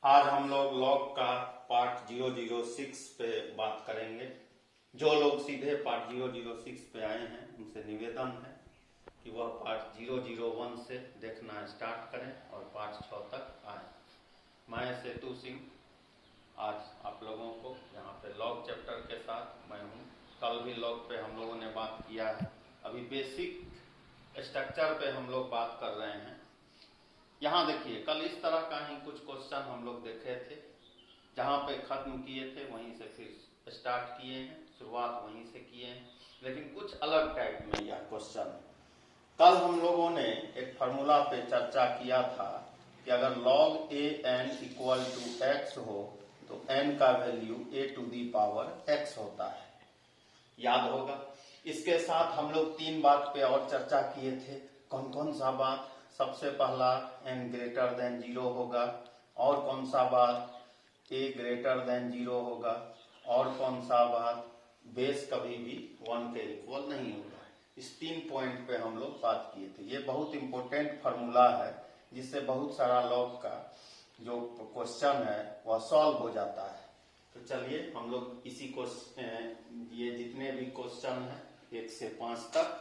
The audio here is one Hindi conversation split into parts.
आज हम लोग लॉग का पार्ट 006 पे बात करेंगे। जो लोग सीधे पार्ट 006 पे आए हैं उनसे निवेदन है कि वह पार्ट 001 से देखना स्टार्ट करें और पार्ट 6 तक आए। मैं सेतु सिंह आज आप लोगों को यहाँ पे लॉग चैप्टर के साथ मैं हूँ। कल भी लॉग पे हम लोगों ने बात किया है। अभी बेसिक स्ट्रक्चर पे हम लोग बात कर रहे हैं। यहाँ देखिए, कल इस तरह का ही कुछ क्वेश्चन हम लोग देखे थे। जहाँ पे खत्म किए थे वहीं से फिर स्टार्ट किए हैं, शुरुआत वहीं से किए हैं, लेकिन कुछ अलग टाइप में यह क्वेश्चन है। कल हम लोगों ने एक फार्मूला पे चर्चा किया था कि अगर log a n equal to x हो तो n का value a to the power x होता है, याद होगा। इसके साथ हम लोग 3 बात पे और चर्चा किए थे। कौन कौन सा बात? सबसे पहला n ग्रेटर देन 0 होगा, और कौन सा बात a ग्रेटर देन 0 होगा, और कौन सा बात बेस कभी भी 1 के इक्वल नहीं होगा। इस 3 पॉइंट पे हम लोग बात किए थे। ये बहुत इंपॉर्टेंट फार्मूला है जिससे बहुत सारा लॉग का जो क्वेश्चन है वह सॉल्व हो जाता है। तो चलिए हम लोग इसी ये जितने भी क्वेश्चन हैं 1 से 5 तक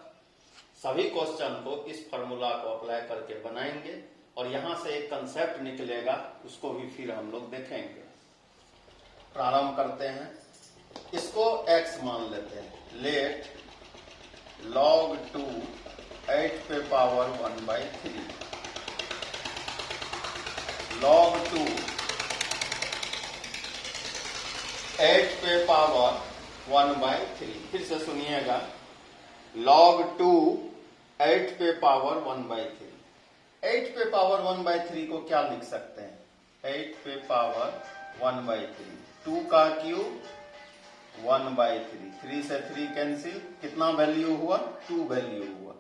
सभी क्वेश्चन को इस फार्मूला को अप्लाई करके बनाएंगे और यहाँ से एक कंसेप्ट निकलेगा, उसको भी फिर हम लोग देखेंगे। प्रारंभ करते हैं। इसको x मान लेते हैं। लेट log 2 8 पे पावर 1/3 log 2 8 पे पावर 1/3। फिर से सुनिएगा, log 2 8 पे पावर 1/3। 8 पे पावर 1/3 को क्या लिख सकते हैं? 8 पे पावर 1/3, 2 का क्यूब 1/3, 3 से 3 कैंसिल, कितना वैल्यू हुआ? 2 वैल्यू हुआ।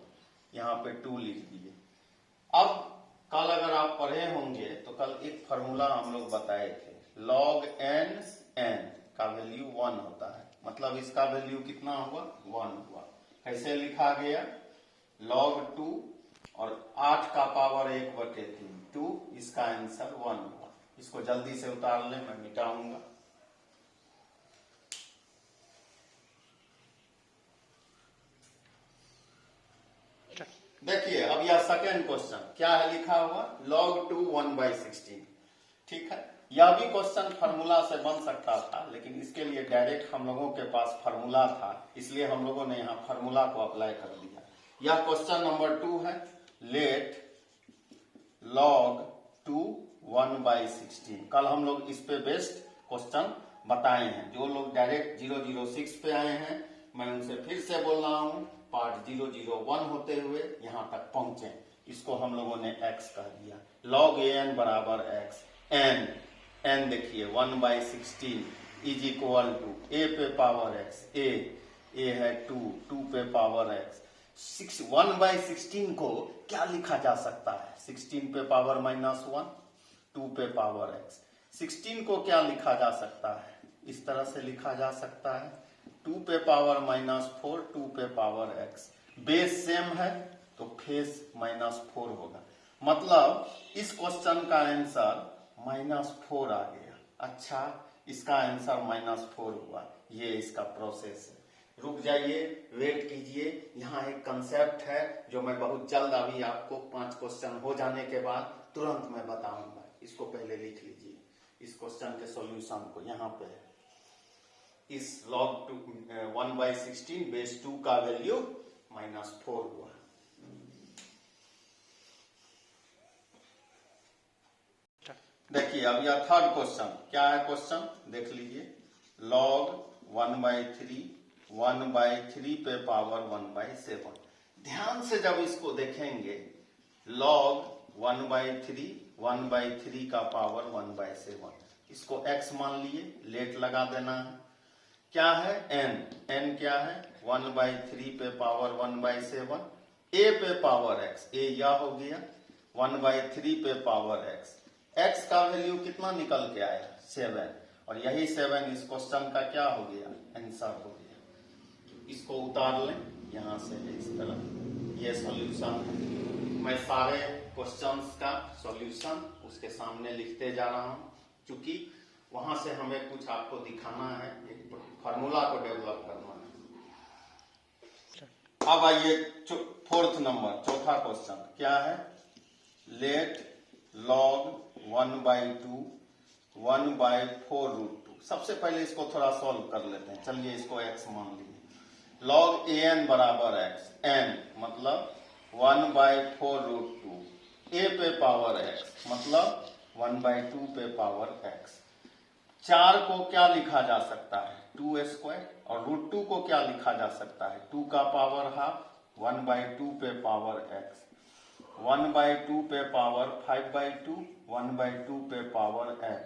यहाँ पे 2 लिख दिए। अब कल अगर आप पढ़े होंगे तो कल एक फार्मूला हम लोग बताए थे, log n का वैल्यू 1 होता है, मतलब इसका वैल्यू कितना हुआ? 1 हुआ। कैसे लिखा गया? log 2 और 8 का पावर 1/3 2, इसका आंसर 1 हुआ। इसको जल्दी से उतार लें, मैं मिटाऊंगा। देखिए अब यह सेकेंड क्वेश्चन क्या है लिखा हुआ? log 2 1/16। ठीक है, यह भी क्वेश्चन फार्मूला से बन सकता था, लेकिन इसके लिए डायरेक्ट हम लोगों के पास फार्मूला था, इसलिए हम लोगों ने यहाँ फार्मूला को अप्लाई कर दिया। यह क्वेश्चन नंबर 2 है। Let log 2 1/16। कल हम लोग इस पे बेस्ड क्वेश्चन बताए हैं। जो लोग डायरेक्ट 006 पे आए हैं, मैं उनसे फिर से बोल रहा हूँ, पार्ट 001 होते हुए यहाँ तक पहुंचे। इसको हम लोगों ने x कह दिया। log an बराबर x। n देखिए 1/16 इज इक्वल टू a पे पावर x, a है 2 पे पावर x। 1/16 को क्या लिखा जा सकता है? 16 पे पावर -1, 2 पे पावर x। 16 को क्या लिखा जा सकता है? इस तरह से लिखा जा सकता है, 2 पे पावर -4, 2 पे पावर x। बेस सेम है तो फेस -4 होगा, मतलब इस क्वेश्चन का आंसर -4 आ गया। अच्छा, इसका आंसर -4 हुआ। ये इसका प्रोसेस है। रुक जाइए, वेट कीजिए। यहाँ एक कंसेप्ट है जो मैं बहुत जल्द अभी आपको 5 क्वेश्चन हो जाने के बाद तुरंत मैं बताऊंगा। इसको पहले लिख लीजिए, इस क्वेश्चन के सॉल्यूशन को। यहाँ पे इस log 1/16 बेस 2 का वैल्यू -4 हुआ। देखिए अब यह थर्ड क्वेश्चन क्या है? क्वेश्चन देख लीजिए, log 1/3 पे पावर 1/7। ध्यान से जब इसको देखेंगे, log 1/3 का पावर 1/7, इसको x मान लिए, लेट लगा देना है। क्या है? n क्या है? 1/3 पे पावर 1/7, a पे पावर x, a यह हो गया, 1/3 पे पावर x। x का वैल्यू कितना निकल के आया? 7, और यही 7 इस क्वेश्चन का क्या हो गया? आंसर हो गया। इसको उतार लें, यहां से इस तरह। ये सॉल्यूशन है। मैं सारे क्वेश्चंस का सॉल्यूशन उसके सामने लिखते जा रहा हूं। क्योंकि वहां से हमें कुछ आपको दिखाना है, एक फार्मूला को डेवलप करना है। अब आइए फोर्थ नंबर, चौथा क्वेश्चन क्या है, लेट log 1/2 1/4√2। सबसे पहले इसको थोड़ा सॉल्व कर लेते हैं। चलिए इसको x मान लीजिए। log an बराबर x, n मतलब 1/4√2, a पे पावर x मतलब 1/2 पे पावर x। 4 को क्या लिखा जा सकता है, 2² और √2 को क्या लिखा जा सकता है, 2 का पावर हाफ 1/2 पे पावर x, 1/2 पे पावर 5/2, 1/2 पे पावर x,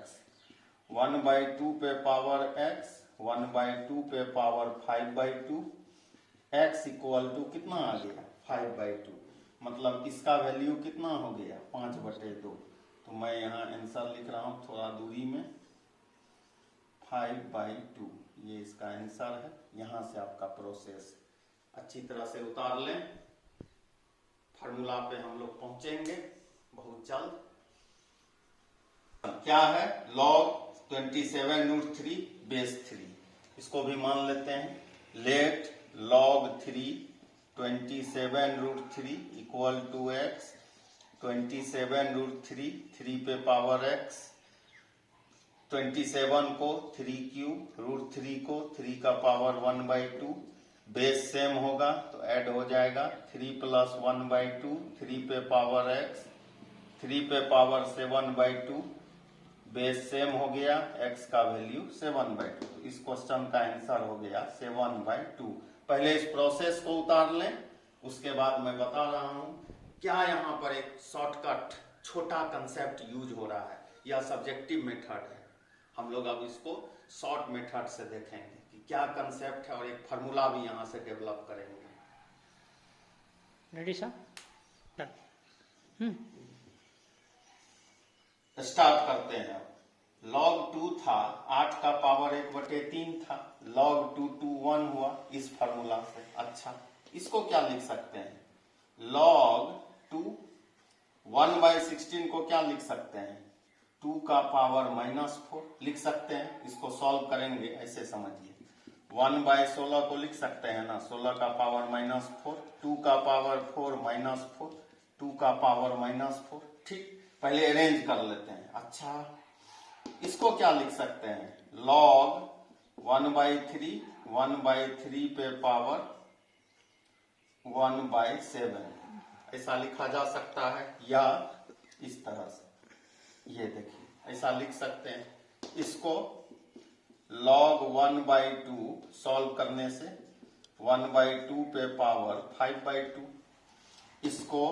1/2 पे पावर x, 1/2 पे पावर 5/2, x इक्वल टू कितना आ गया 5/2, मतलब इसका वैल्यू कितना हो गया 5/2। तो मैं यहाँ आंसर लिख रहा हूँ थोड़ा दूरी में 5/2, ये इसका आंसर है। यहां से आपका प्रोसेस अच्छी तरह से उतार लें, फार्मूला पे हम लोग पहुंचेंगे बहुत जल्द। क्या है, log 27√3 बेस 3, इसको भी मान लेते हैं। Let log 3 27√3 equal to x, 27√3 3 पे पावर x, 27 को 3³ √3 को 3 का पावर 1/2, बेस सेम होगा तो ऐड हो जाएगा 3 + 1/2, 3 पे पावर x, 3 पे पावर 7/2, बेस सेम हो गया, x का वैल्यू 7/2। इस क्वेश्चन का आंसर हो गया 7/2। पहले इस प्रोसेस को उतार लें, उसके बाद मैं बता रहा हूं क्या यहाँ पर एक शॉर्टकट छोटा कंसेप्ट यूज हो रहा है। यह सब्जेक्टिव मेथड है, हम लोग अब इसको शॉर्ट मेथड से देखेंगे कि क्या कंसेप्ट है और एक फार्मूला भी यहां से डेवलप करेंगे। रेडी सर, स्टार्ट करते हैं। log 2 था, 8 का पावर 1/3 था, log 2 2 1 हुआ इस फार्मूला से। अच्छा, इसको क्या लिख सकते हैं, log 2 1/16 को क्या लिख सकते हैं, 2 का पावर -4 लिख सकते हैं। इसको सॉल्व करेंगे ऐसे समझिए, 1/16 को लिख सकते हैं ना, 16 का पावर -4, 2 का पावर 4 -4, 2 का पावर -4। ठीक, पहले अरेंज कर लेते हैं। अच्छा, इसको क्या लिख सकते हैं, log 1/3 1/3 पे पावर 1/7 ऐसा लिखा जा सकता है, या इस तरह से, ये देखिए ऐसा लिख सकते हैं। इसको log 1/2 सॉल्व करने से 1/2 पे पावर 5/2, इसको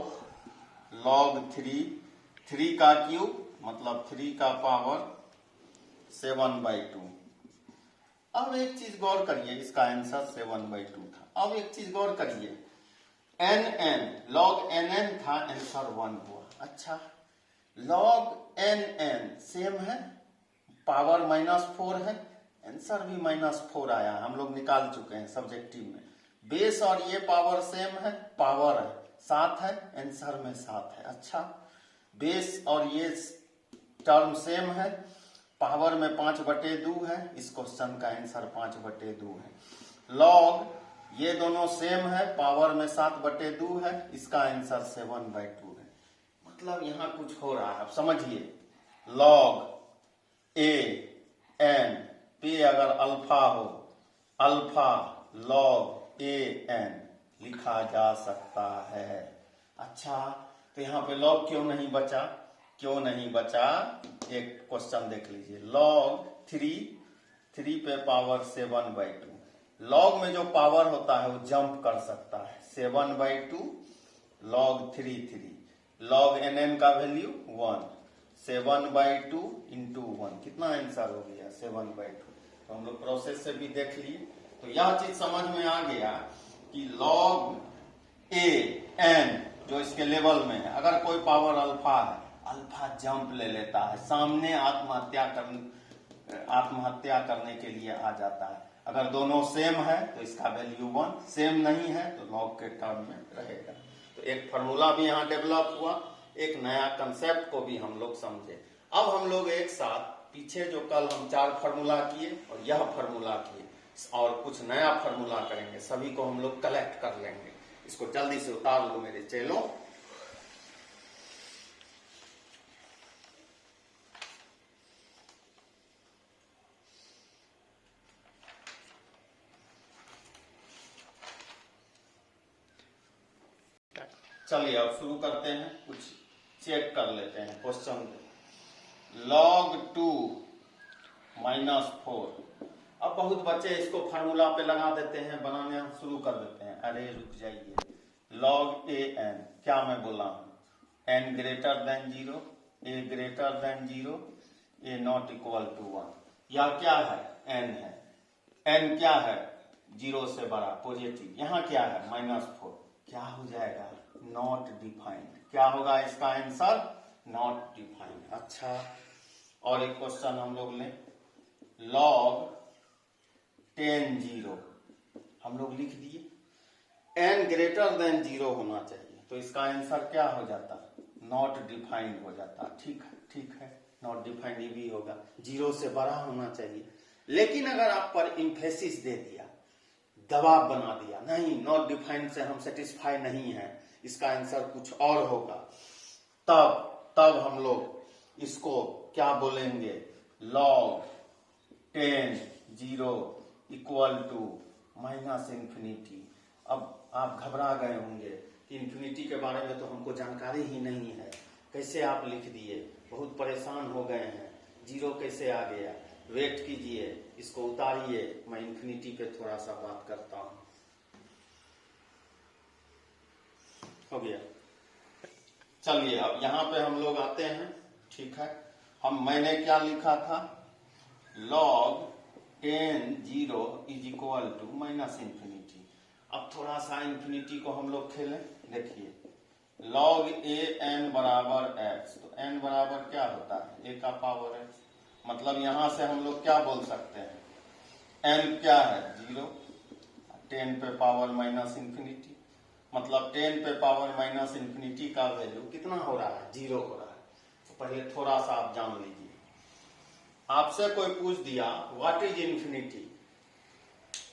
log 3 का क्यूब मतलब 3 का पावर 7/2। अब एक चीज गौर करिए, इसका आंसर 7/2 था। अब एक चीज गौर करिए, nn log nn था, आंसर 1 हुआ। अच्छा, log nn सेम है, पावर -4 है, आंसर भी -4 आया, हम लोग निकाल चुके हैं सब्जेक्टिव में। बेस और ये पावर सेम है, पावर है 7 है, आंसर में 7 है। अच्छा, बेस और ये टर्म सेम है, पावर में 5/2 है, इस क्वेश्चन का आंसर 5/2 है। लॉग ये दोनों सेम है, पावर में 7/2 है, इसका आंसर 7/2 है। मतलब यहां कुछ हो रहा है, अब समझिए। लॉग ए एन पे अगर अल्फा हो, अल्फा लॉग ए एन लिखा जा सकता है। अच्छा, तो यहाँ पे लॉग क्यों नहीं बचा, क्यों नहीं बचा, एक क्वेश्चन देख लीजिए। लॉग 3 पे पावर 7/2, लॉग में जो पावर होता है वो जंप कर सकता है। 7/2 लॉग 3 लॉग nn का वैल्यू 1, 7/2 इंटू 1, कितना आंसर हो गया 7/2। तो हम लोग प्रोसेस से भी देख लिए, तो यह चीज समझ में आ गया कि लॉग ए एन जो इसके लेवल में है, अगर कोई पावर अल्फा है, अल्फा जंप ले लेता है, सामने आत्महत्या करने के लिए आ जाता है। अगर दोनों सेम है तो इसका वैल्यू 1, सेम नहीं है तो लॉग के टर्म में रहेगा। तो एक फार्मूला भी यहाँ डेवलप हुआ, एक नया कंसेप्ट को भी हम लोग समझे। अब हम लोग एक साथ पीछे जो कल हम 4 फार्मूला किए और यह फार्मूला किए और कुछ नया फार्मूला करेंगे, सभी को हम लोग कलेक्ट कर लेंगे। इसको जल्दी से उतार लो मेरे चेलों। चलिए अब शुरू करते हैं, कुछ चेक कर लेते हैं क्वेश्चन। log 2 -4। अब बहुत बच्चे इसको फार्मूला पे लगा देते हैं, बनाने शुरू कर देते हैं। अरे रुक जाइए, log a n, क्या मैं बोला हूं, n greater than 0, a greater than 0, a not equal to 1। यह क्या है, n है। n क्या है, 0 से बड़ा पॉजिटिव। यहाँ क्या है, -4। क्या हो जाएगा, नॉट डिफाइंड। क्या होगा इसका आंसर, नॉट डिफाइंड। अच्छा, और एक क्वेश्चन हम लोग लें, log 10 0 हम लोग लिख दिए, n ग्रेटर देन 0 होना चाहिए, तो इसका आंसर क्या हो जाता, नॉट डिफाइंड हो जाता। ठीक है, ठीक है, नॉट डिफाइंड ये भी होगा, 0 से बड़ा होना चाहिए। लेकिन अगर आप पर इम्फेसिस दे दिया, दबाव बना दिया, नहीं नॉट डिफाइंड से हम सेटिस्फाई नहीं है, इसका आंसर कुछ और होगा, तब हम लोग इसको क्या बोलेंगे, log 10 0 इक्वल टू -इंफिनिटी। अब आप घबरा गए होंगे कि इंफिनिटी के बारे में तो हमको जानकारी ही नहीं है, कैसे आप लिख दिए, बहुत परेशान हो गए हैं, 0 कैसे आ गया। वेट कीजिए, इसको उतारिए, मैं इंफिनिटी पे थोड़ा सा बात करता हूं। हो गया, चलिए अब यहां पे हम लोग आते हैं। ठीक है, मैंने क्या लिखा था, log 10 0 is equal to -infinity. अब थोड़ा सा इंफिनिटी को हम लोग खेलें। देखिए, log a n बराबर x, तो n बराबर क्या होता है, a का पावर x। मतलब यहां से हम लोग क्या बोल सकते हैं, n क्या है, 0, 10 पे पावर -इंफिनिटी। मतलब 10 पे पावर -इंफिनिटी का वैल्यू कितना हो रहा है, 0 हो रहा है। तो पहले थोड़ा सा आप जान लीजिए, आपसे कोई पूछ दिया व्हाट इज इंफिनिटी,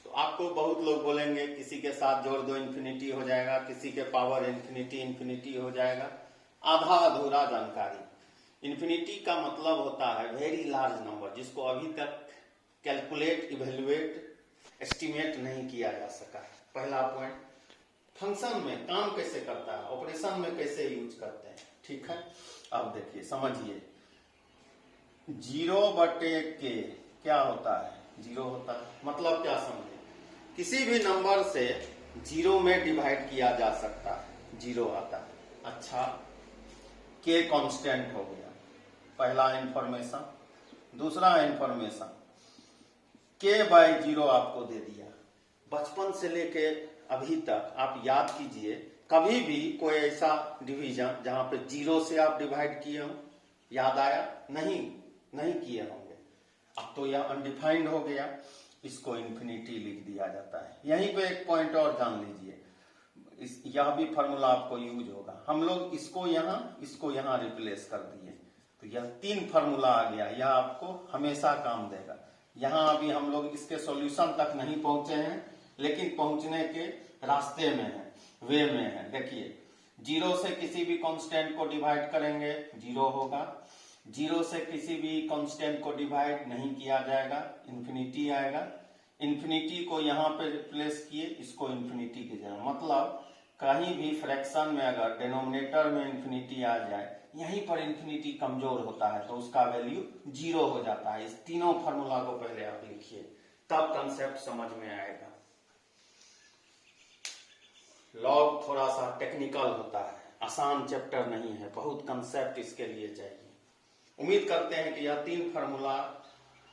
तो आपको बहुत लोग बोलेंगे किसी के साथ जोड़ दो इंफिनिटी हो जाएगा, किसी के पावर इंफिनिटी हो जाएगा। आधा अधूरा जानकारी। इंफिनिटी का मतलब होता है वेरी लार्ज नंबर, जिसको अभी तक कैलकुलेट, इवेल्युएट, एस्टिमेट नहीं किया जा सका है। पहला पॉइंट, फंक्शन में काम कैसे करता है, ऑपरेशन में कैसे यूज करते हैं। ठीक है, अब देखिए समझिए, 0/k क्या होता है, 0 होता है। मतलब क्या समझे, किसी भी नंबर से 0 में डिवाइड किया जा सकता है, 0 आता है। अच्छा, k कांस्टेंट हो गया, पहला इंफॉर्मेशन। दूसरा इंफॉर्मेशन, k/0 आपको दे दिया। बचपन से लेके अभी तक आप याद कीजिए, कभी भी कोई ऐसा डिवीजन जहां पे 0 से आप डिवाइड किए हो, याद आया, नहीं किए होंगे। अब तो यह अनडिफाइंड हो गया, इसको इंफिनिटी लिख दिया जाता है। यहीं पे एक पॉइंट और जान लीजिए, यह भी फार्मूला आपको यूज होगा। हम लोग इसको यहाँ रिप्लेस कर दिए, तो यह 3 फार्मूला आ गया, यह आपको हमेशा काम देगा। यहाँ अभी हम लोग इसके सॉल्यूशन तक नहीं पहुंचे हैं, लेकिन पहुंचने के रास्ते में है, वे में है। देखिए, 0 से किसी भी कांस्टेंट को डिवाइड करेंगे, 0 होगा। 0 से किसी भी कांस्टेंट को डिवाइड नहीं किया जाएगा, इंफिनिटी आएगा। इंफिनिटी को यहाँ पे रिप्लेस किए, इसको इंफिनिटी की जगह। मतलब कहीं भी फ्रैक्शन में अगर डिनोमिनेटर में इंफिनिटी आ जाए, यहीं पर इंफिनिटी कमजोर होता है, तो उसका वैल्यू 0 हो जाता है। इस तीनों फार्मूला को पहले आप लिखिए, तब कंसेप्ट समझ में आएगा। लॉग थोड़ा सा टेक्निकल होता है, आसान चैप्टर नहीं है, बहुत कंसेप्ट इसके लिए चाहिए। उम्मीद करते हैं कि यह 3 फार्मूला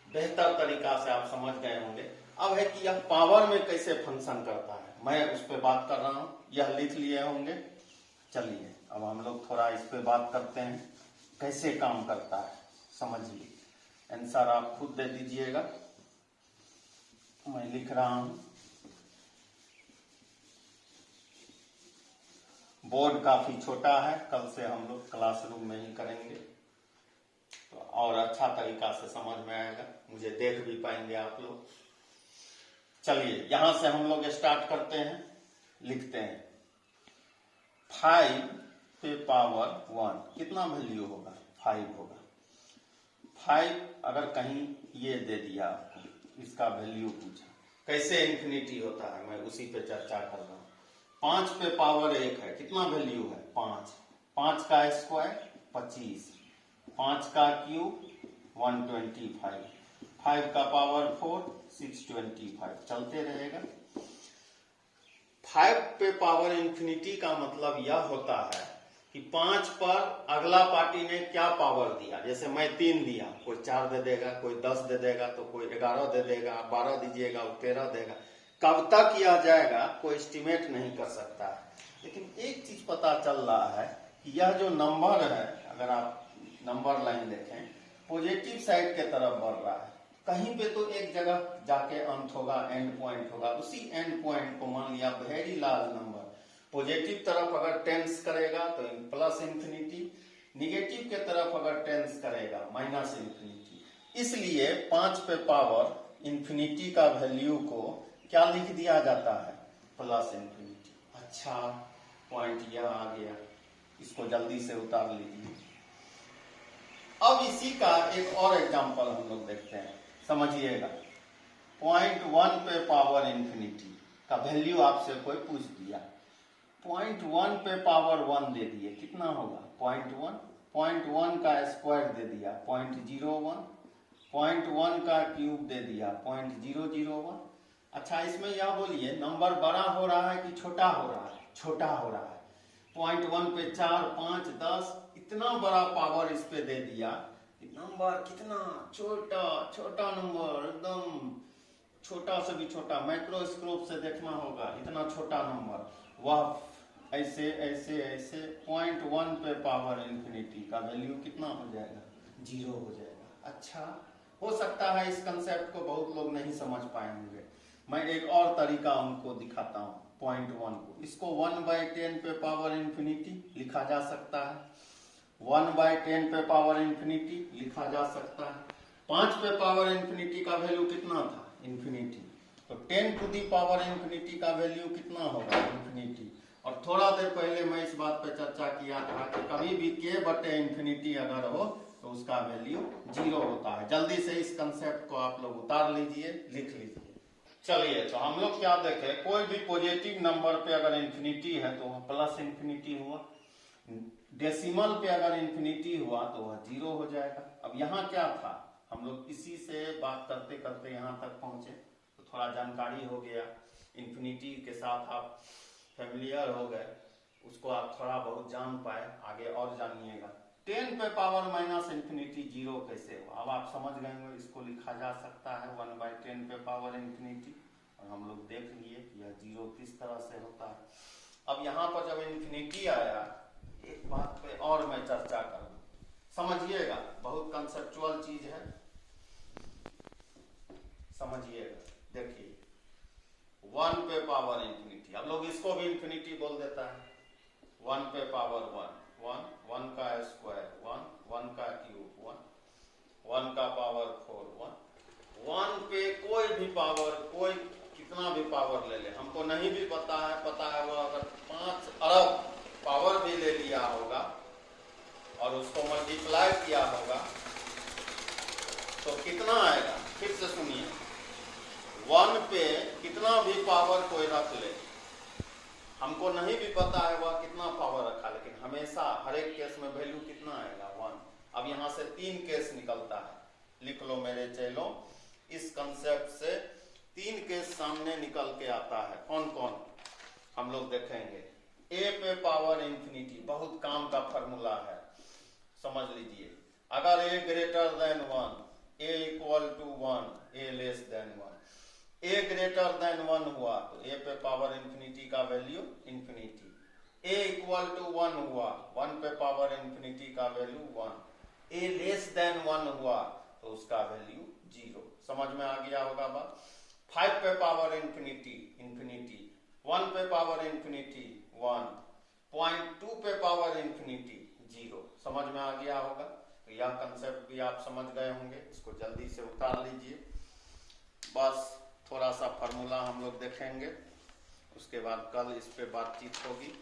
बेहतर तरीका से आप समझ गए होंगे। अब है कि यह पावर में कैसे फंक्शन करता है, मैं उस पर बात कर रहा हूं, यह लिख लिए होंगे। चलिए अब हम लोग थोड़ा इस पे बात करते हैं, कैसे काम करता है समझिए। आंसर आप खुद दे दीजिएगा, मैं लिख रहा हूं। बोर्ड काफी छोटा है, कल से हम लोग क्लासरूम में ही करेंगे तो और अच्छा तरीका से समझ में आएगा, मुझे देख भी पाएंगे आप लोग। चलिए यहां से हम लोग स्टार्ट करते हैं, लिखते हैं 5 पे पावर 1 कितना वैल्यू होगा, 5 होगा। 5 अगर कहीं ये दे दिया आपको, इसका वैल्यू पूछा, कैसे इंफिनिटी होता है मैं उसी पे चर्चा कर रहा हूं। 5 पे पावर 1 है, कितना वैल्यू है 5, 5 का स्क्वायर 25, 5 का क्यूब 125, 5 का पावर 4 625, चलते रहेगा। 5 पे पावर इंफिनिटी का मतलब यह होता है कि 5 पर अगला पार्टी ने क्या पावर दिया, जैसे मैं 3 दिया, कोई 4 दे देगा, कोई 10 दे देगा, तो कोई 11 दे देगा, 12 दीजिएगा वो 13 देगा। कब तक किया जाएगा कोई एस्टिमेट नहीं कर सकता है, लेकिन एक चीज पता चल रहा है कि यह जो नंबर है, अगर आप नंबर लाइन देखें, पॉजिटिव साइड के तरफ बढ़ रहा है। कहीं पे तो एक जगह जाके अंत होगा, एंड पॉइंट होगा, उसी एंड पॉइंट को मान लिया वेरी लार्ज नंबर पॉजिटिव तरफ अगर टेंस करेगा तो प्लस इंफिनिटी, निगेटिव के तरफ अगर टेंस करेगा माइनस इंफिनिटी। इसलिए 5 पे पावर इंफिनिटी का वैल्यू को क्या लिख दिया जाता है, प्लस इंफिनिटी। अच्छा पॉइंट यह आ गया, इसको जल्दी से उतार लीजिए। अब इसी का एक और एग्जांपल हम लोग देखते हैं, समझिएगा। 0.1 पे पावर इंफिनिटी का वैल्यू आपसे कोई पूछ दिया, 0.1 पे पावर 1 दे दिए, कितना होगा 0.1, 0.1 का स्क्वायर दे दिया 0.01, 0.1 का क्यूब दे दिया 0.001। अच्छा इसमें यह बोलिए नंबर बड़ा हो रहा है कि छोटा हो रहा है, छोटा हो रहा है। 0.1 पे 4 5 10 इतना बड़ा पावर इस पे दे दिया, नंबर कितना छोटा, छोटा नंबर, एकदम छोटा से भी छोटा, माइक्रोस्कोप से देखना होगा, इतना छोटा नंबर, वह ऐसे ऐसे ऐसे 0.1 पे पावर इंफिनिटी का वैल्यू कितना हो जाएगा, 0 हो जाएगा। अच्छा हो सकता है इस कंसेप्ट को बहुत लोग नहीं समझ पाएंगे, मैं एक और तरीका उनको दिखाता हूँ। 0.1 को, इसको 1/10 पे पावर इंफिनिटी लिखा जा सकता है, 1/10 पे पावर इंफिनिटी लिखा जा सकता है। 5 पे पावर इंफिनिटी का वैल्यू कितना था, इंफिनिटी, तो 10 टू दी पावर इंफिनिटी का वैल्यू कितना होगा, इंफिनिटी। और थोड़ा देर पहले मैं इस बात पे चर्चा किया था कि कभी भी k बटे इंफिनिटी अगर हो तो उसका वैल्यू 0 होता है। जल्दी से इस कंसेप्ट को आप लोग उतार लीजिए, लिख लीजिए। चलिए तो हम लोग क्या देखें, कोई भी पॉजिटिव नंबर पे अगर इंफिनिटी है तो वह प्लस इंफिनिटी हुआ, डेसिमल पे अगर इंफिनिटी हुआ तो वह 0 हो जाएगा। अब यहाँ क्या था, हम लोग इसी से बात करते करते यहाँ तक पहुंचे तो थोड़ा जानकारी हो गया, इंफिनिटी के साथ आप फेमिलियर हो गए, उसको आप थोड़ा बहुत जान पाए, आगे और जानिएगा। 10 पे पावर माइनस इंफिनिटी 0 कैसे हुआ, अब आप समझ गए होंगे, इसको लिखा जा सकता है 1/10 पे पावर इंफिनिटी, और हम लोग देख लिए कि यह 0 किस तरह से होता है। अब यहाँ पर जब इंफिनिटी आया, एक बात पे और मैं चर्चा करूँ, समझिएगा, बहुत कंसेप्चुअल चीज है, समझिएगा। देखिए 1 पे पावर इंफिनिटी, हम लोग इसको भी इंफिनिटी बोल देता है, 1 पे पावर 1 1, 1 का स्क्वायर 1, 1 का क्यूब 1, 1 का पावर 4 1, 1 पे कोई भी पावर, कोई कितना भी पावर ले ले, हमको नहीं भी पता है वो अगर 5 अरब पावर भी ले लिया होगा और उसको मल्टीप्लाई किया होगा तो कितना आएगा, फिर से सुनिए, 1 पे कितना भी पावर कोई रख ले, हमको नहीं भी पता है वह कितना पावर रखा, लेकिन हमेशा हर एक केस में वैल्यू कितना आएगा, 1। अब यहां से 3 केस निकलता है, लिख लो मेरे चेलो, इस कंसेप्ट से 3 केस सामने निकल के आता है। कौन कौन हम लोग देखेंगे। a पे पावर इंफिनिटी बहुत काम का फॉर्मूला है, समझ लीजिए, अगर a greater than 1, a equal to 1, a less than 1, a greater than 1 हुआ तो a पे पावर इंफिनिटी का value infinity, a equal to 1 हुआ, 1 पे पावर इंफिनिटी का वैल्यू 1, a लेस देन 1 हुआ तो उसका वैल्यू 0। समझ में आ गया होगा बात। 5 पे पावर इंफिनिटी इंफिनिटी, 1 पे पावर इंफिनिटी 1, 0.2 पे पावर इंफिनिटी 0। समझ में आ गया होगा, तो यह कंसेप्ट भी आप समझ गए होंगे। इसको जल्दी से उतार लीजिए। बस थोड़ा सा फॉर्मूला हम लोग देखेंगे, उसके बाद कल इस पे बातचीत होगी।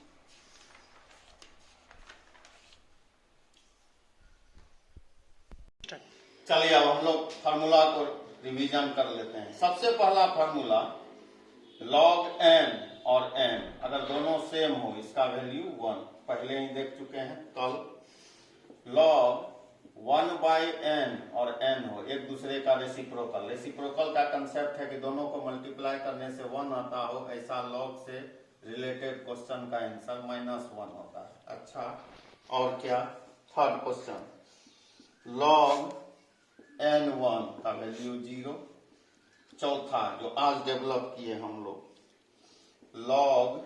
चलिए अब हम लोग फार्मूला को रिवीजन कर लेते हैं। सबसे पहला फार्मूला log n और n अगर दोनों सेम हो, इसका वैल्यू 1, पहले ही देख चुके हैं कल। log 1/n और n हो, एक दूसरे का रेसिप्रोकल। रेसिप्रोकल का कंसेप्ट है कि दोनों को मल्टीप्लाई करने से 1 आता हो, ऐसा log से रिलेटेड क्वेश्चन का आंसर -1 होता है। अच्छा, और क्या? थर्ड क्वेश्चन log n1 का वैल्यू 0। चौथा जो आज डेवलप किए हम लोग log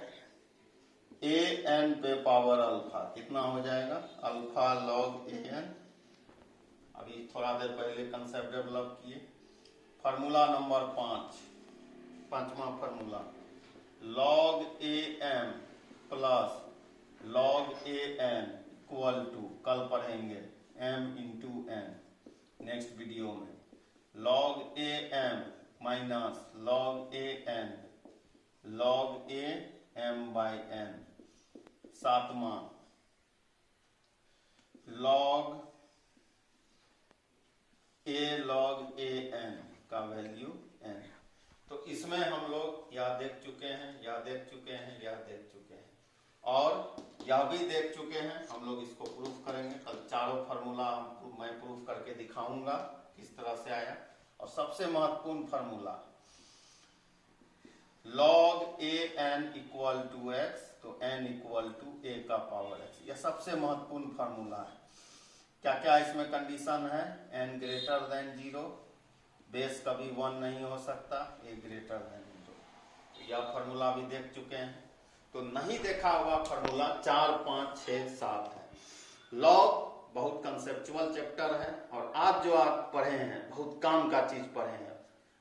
an पे पावर अल्फा, कितना हो जाएगा? Alpha log an। अभी थोड़ा देर पहले कंसेप्ट डेवलप किए। फार्मूला नंबर 5, पांचवा formula log am plus log an equal to, कल पढ़ेंगे m into n next video में, log am minus log an log a m by n। सातवां log a log a n का वैल्यू n। तो इसमें हम लोग यह देख चुके हैं, यह देख चुके हैं, यह देख चुके हैं, और यह भी देख चुके हैं। हम लोग इसको प्रूफ करेंगे कल। चारों फार्मूला मैं प्रूफ करके दिखाऊंगा किस तरह से आया। और सबसे महत्वपूर्ण formula log an equal to x, तो n इक्वल टू a का पावर x। यह सबसे महत्वपूर्ण फार्मूला है। क्या क्या इसमें कंडीशन है? n ग्रेटर देन 0, बेस कभी 1 नहीं हो सकता, a ग्रेटर देन 0। यह फार्मूला भी देख चुके हैं। तो नहीं देखा हुआ फार्मूला 4, 5, 6, 7 है। लॉग बहुत कंसेप्चुअल चैप्टर है, और आज जो आप पढ़े हैं बहुत काम का चीज पढ़े हैं।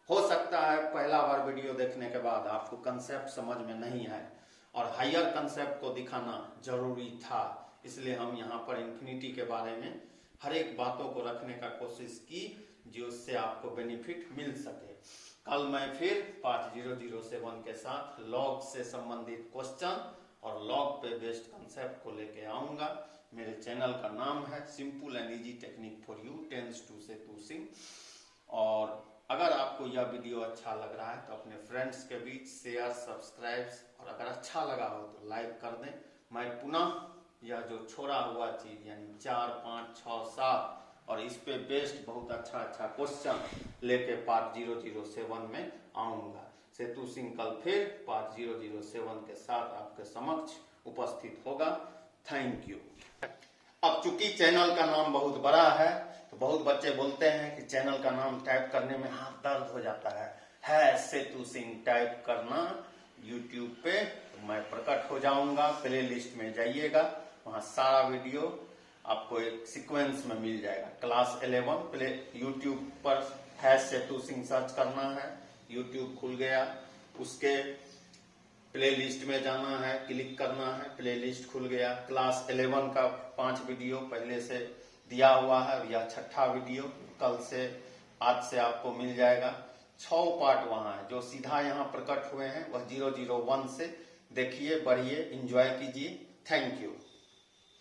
हो सकता है पहला बार वीडियो देखने के बाद आपको कंसेप्ट समझ में नहीं आए, और हायर कंसेप्ट को दिखाना जरूरी था। इसलिए हम यहाँ पर इन्फिनिटी के बारे में हर एक बातों को रखने का कोशिश की, जिससे आपको बेनिफिट मिल सके। कल मैं फिर पार्ट 007 के साथ लॉग से संबंधित क्वेश्चन और लॉग पे बेस्ड कंसेप्ट को लेके आऊंगा। मेरे चैनल का नाम है simple and easy technique for you, tense टू से टू सिंग। और अगर आपको यह वीडियो अच्छा लग रहा है तो अपने फ्रेंड्स के बीच शेयर, सब्सक्राइब, और अगर अच्छा लगा हो तो लाइक कर दें। मैं पुनः यह जो छोड़ा हुआ चीज यानी 4, 5, 6, 7 और इस पे बेस्ड बहुत अच्छा क्वेश्चन लेके पार्ट 007 में आऊंगा। सेतु सिंह कल फिर पार्ट 007 के साथ आपके समक्ष उपस्थित होगा। Thank you. अब चूंकि चैनल का नाम बहुत बड़ा है, तो बहुत बच्चे बोलते हैं कि चैनल का नाम टाइप करने में हाथ दर्द हो जाता है सेतु सिंह टाइप करना यूट्यूब पे, तो मैं प्रकट हो जाऊंगा। प्ले लिस्ट में जाइएगा, वहां सारा वीडियो आपको एक सीक्वेंस में मिल जाएगा। क्लास 11 प्ले यूट्यूब पर सेतु सिंह सर्च करना है, यूट्यूब खुल गया। उसके प्ले लिस्ट में जाना है, क्लिक करना है, प्ले लिस्ट खुल गया। क्लास 11 का 5 वीडियो पहले से दिया हुआ है, यह 6ठा वीडियो कल से आज से आपको मिल जाएगा। 6 पार्ट वहां है, जो सीधा यहाँ प्रकट हुए हैं वह 001 से देखिए, बढ़िए, एंजॉय कीजिए। Thank you.